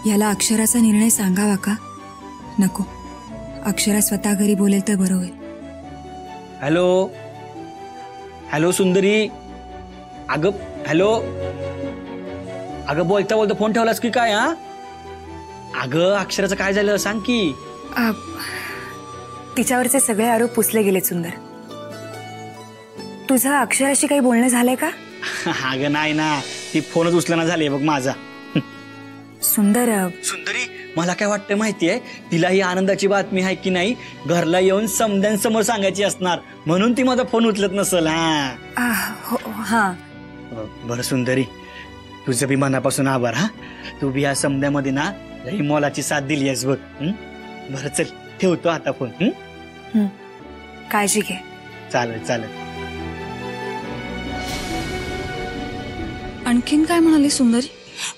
याला अक्षराचा निर्णय सांगावा का? नको, अक्षरा स्वतः घरी बोलेल तर बरं होईल. हॅलो हॅलो सुंदरी, अगं हॅलो, अगं बोलता बोलता फोन ठेवलास की काय? हा अगं अक्षराचं काय झालं सांग की. तिच्यावरचे सगळे आरोप पुसले गेले सुंदर. तुझं अक्षराशी काही बोलणं झालंय का? अगं नाही ना, ती फोनच उचलना झाली बघ माझा. सुंदरी, मला काय वाटतं माहितीये, तिला ही आनंदाची बातमी आहे की नाही घरला येऊन समद्यांसमोर सांगायची असणार, म्हणून ती माझा फोन उचलत नसेल. हा बरं सुंदरी, तुझं बी मनापासून आभार. हा तू बी या समद्यामध्ये ना लई मोलाची साथ दिली आहेस बघ. बरं चल, ठेवतो आता फोन. काळजी घे. चालेल चालेल. आणखीन काय म्हणाली सुंदरी?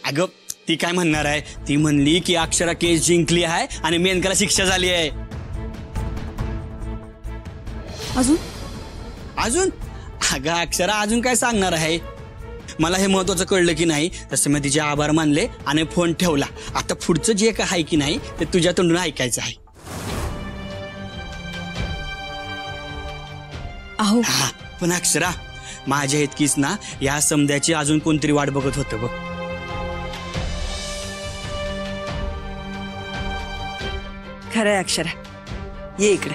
अगं ती काय म्हणणार आहे, ती म्हणली की अक्षरा केस जिंकली आहे आणि मेनकाला शिक्षा झाली आहे. अजून अजून अगं अक्षरा अजून काय सांगणार आहे. मला हे महत्वाचं कळलं की नाही, तसं मी तिचे आभार मानले आणि फोन ठेवला. आता पुढचं जे काय आहे की नाही ते तुझ्या तोंडून ऐकायचं आहे. अहो पण अक्षरा, माझ्या इतकीच ना या समद्याची अजून कोणतरी वाट बघत होतं बघ. खरंय अक्षरा, ये इकडे.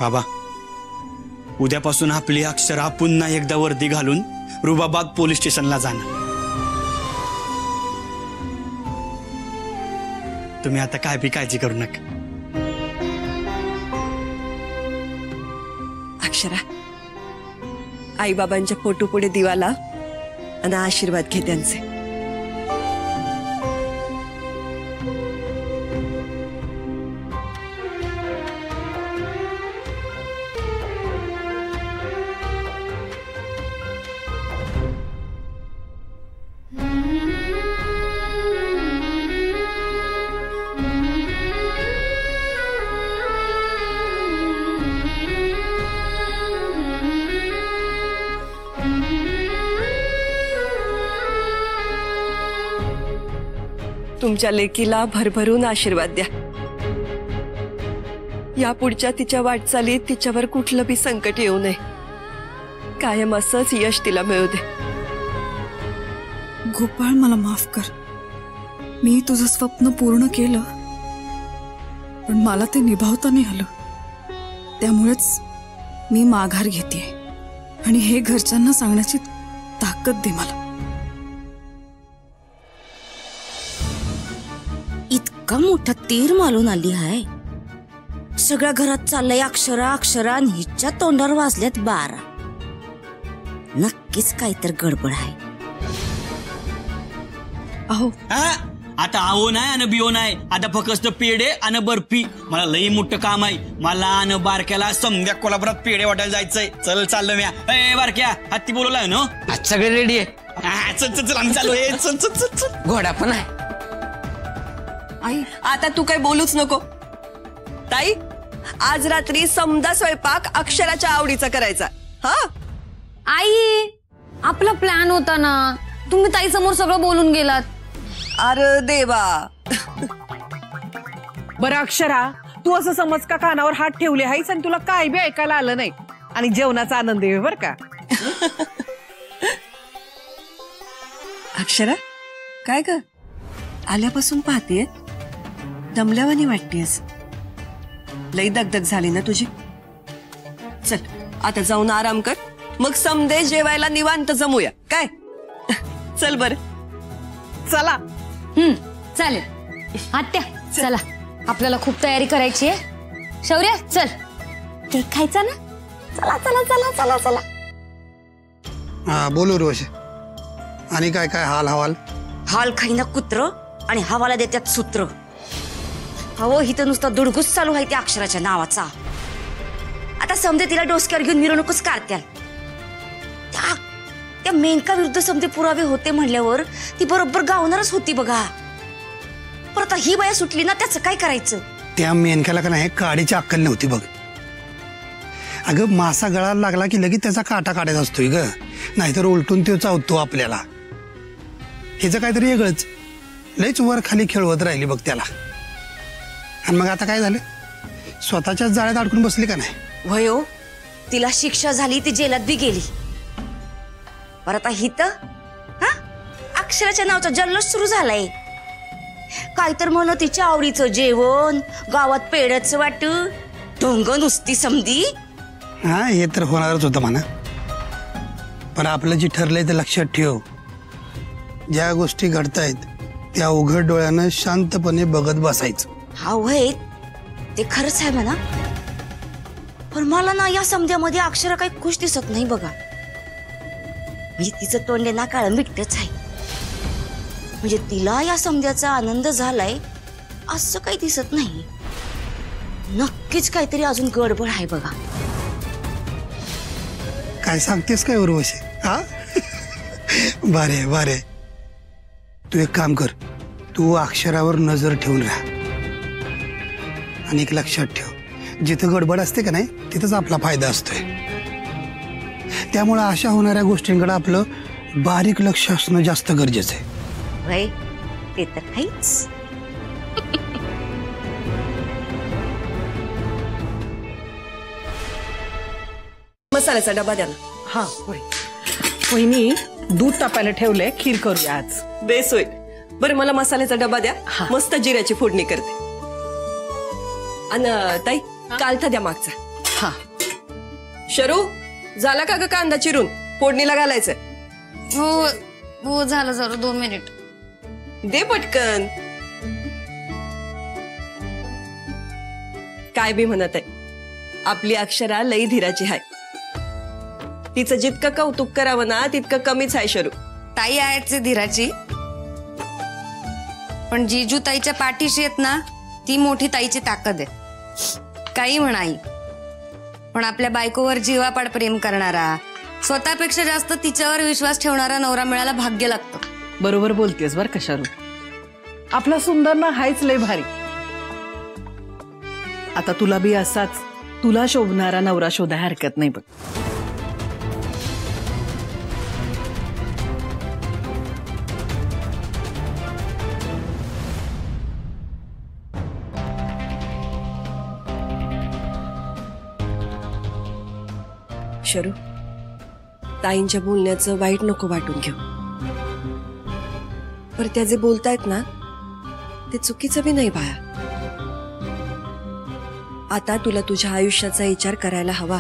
बाबा, उद्यापासून आपली अक्षरा पुन्हा एकदा वर्दी घालून रुबाबाद पोलीस स्टेशनला जाणार. तुम्ही आता काय बी काळजी करू नका. अक्षरा, आई बाबांच्या फोटो पुढे दिवा लाव आणि आशीर्वाद घे त्यांचे. तुमच्या लेकीला भरभरून आशीर्वाद द्या. या पुढच्या तिच्या वाटचालीत तिच्यावर कुठलं बी संकट येऊ नये. कायम असंच यश तिला मिळू दे. गोपाळ, मला माफ कर. मी तुझं स्वप्न पूर्ण केलं, पण मला ते निभावता नाही आलं. त्यामुळेच मी माघार घेतेय आणि हे घरच्यांना सांगण्याची ताकद दे मला. इतका मोठा तीर मालून आली आहे. सगळ्या घरात चाललंय अक्षरा अक्षरा, आणि हिच्या तोंडावर वाजल्यात 12. नक्कीच काहीतरी गडबड आहे. अहो आता आहो नाही आणि बिओ नाही, आता फक्त पेढे आणि बर्फी. मला लई मोठं काम आहे. मला आणि बारक्याला समद्या कोल्हापुरात पेढे वाटायला जायचंय. चल चाललो मी. ए बारक्या, हत्ती बोलवलाय ना? आज सगळे रेडी आहे. चल चल चल, आम्ही चालू. चल चल चल चल. घोडा पण आहे. आई, आता तू काही बोलूच नको. ताई, आज रात्री समदा स्वयंपाक अक्षराच्या आवडीचा करायचा. हा आई, आपला प्लॅन होता ना, तुम्ही ताई समोर सगळं बोलून गेलात. अरे देवा. बरं अक्षरा, तू असं समज का कानावर हात ठेवले आहेस आणि तुला काय बी ऐकायला आलं नाही, आणि जेवणाचा आनंद आहे बर का. अक्षरा, काय ग, आल्यापासून पाहतेय, दमल्यावानी वाटतेस. लई दगदग झाली ना तुझी. चल आता जाऊन आराम कर, मग समदे जेवायला निवांत जमूया काय. चल बर. चला. चालेल. आत्या चला, आपल्याला खूप तयारी करायची आहे. शौर्य चल, केक खायचा ना. चला चला चला चला चला. हा बोलू रोश. आणि काय काय हाल हवाल? हाल खाईना कुत्र आणि हवाला देतात सूत्र. हो, हिथं नुसतं दुडगुस चालू आहे त्या अक्षराच्या नावाचा. आता समजे तिला डोसक्यावर घेऊन मिरवणूकच काढत्याल. त्या मेनका विरुद्ध समजे पुरावे होते म्हणल्यावर ती बरोबर गावणारच होती बघा. पण आता ही बाया सुटली ना, त्याचं काय करायचं? त्या मेनक्याला का नाही काडीची अक्कल नव्हती बघ. अगं मासा गळाला लागला की लगेच त्याचा काटा काढायचा असतोय ग, नाहीतर उलटून तो चावतो आपल्याला. हिचं काहीतरी वेगळंच, लयच वर खाली खेळवत राहिली बघ त्याला. आणि मग आता काय झालं, स्वतःच्याच जाळ्यात अडकून बसली का नाही. वयो, तिला शिक्षा झाली, ती जेलात बी गेली. पर आता हित अक्षराच्या नावाचा जल्लोष सुरू झालाय. काय तर म्हण तिच्या आवडीचं जेवण, गावात पेड्याचं वाट, ढोंग नुसती समधी. हा, हे तर होणारच होतं म्हणा. पण आपलं जे ठरलंय ते लक्षात ठेव. ज्या गोष्टी घडतायत त्या उघड डोळ्यानं शांतपणे बघत बसायचं. हा वय, ते खरंच आहे म्हणा. पण मला ना या समध्यामध्ये अक्षरा काही खुश दिसत नाही बघा. म्हणजे तिचं तोंड ना काळ मिठच आहे. म्हणजे तिला या समध्याचा आनंद झालाय असं काही दिसत नाही. नक्कीच काहीतरी अजून गडबड आहे बघा. काय सांगतेस काय उर्वशी? हा बारे बारे, तू एक काम कर, तू अक्षरावर नजर ठेवून राहा. आणि एक लक्षात ठेव, जिथं गडबड असते का नाही तिथंच आपला फायदा असतोय. त्यामुळे अशा होणाऱ्या गोष्टींकडे आपलं बारीक लक्ष असणं जास्त गरजेचं आहे. वय, ते तर आहेच. मसाल्याचा डबा द्या ना. हा होय. वहिनी, दूध तापायला ठेवलंय, खीर करूया आज. बेस होईल. बरं, मला मसाल्याचा डबा द्या. मस्त जिऱ्याची फोडणी करते. आणि ताई, कालथा द्या मागचा. हा. शरू, झाला का ग कांदा चिरून? फोडणीला घालायचं. हो हो, झालं जरा 2 मिनिट. दे पटकन. काय बी म्हणत आहे, आपली अक्षरा लई धीराची आहे. तिचं जितकं कौतुक करावं ना तितकं कमीच आहे शरू. ताई आहेच धीराची, पण जीजू ताईच्या पाठीशी आहेत ना, ती मोठी ताईची ताकद आहे. काही म्हणाई, पण आपल्या बायकोवर जीवापाड प्रेम करणारा, स्वतःपेक्षा जास्त तिच्यावर विश्वास ठेवणारा नवरा मिळायला भाग्य लागतं. बरोबर बोलतेस बर कशारू. आपला सुंदर ना हायच लय भारी. आता तुला बी असाच तुला शोभणारा नवरा शोधाय हरकत नाही बघ. शरू, ताईंच्या बोलण्याचं वाईट नको वाटून घेऊ. पर त्या जे बोलतायत ना ते चुकीचं बी नाही बाळा. आता तुला तुझ्या आयुष्याचा विचार करायला हवा.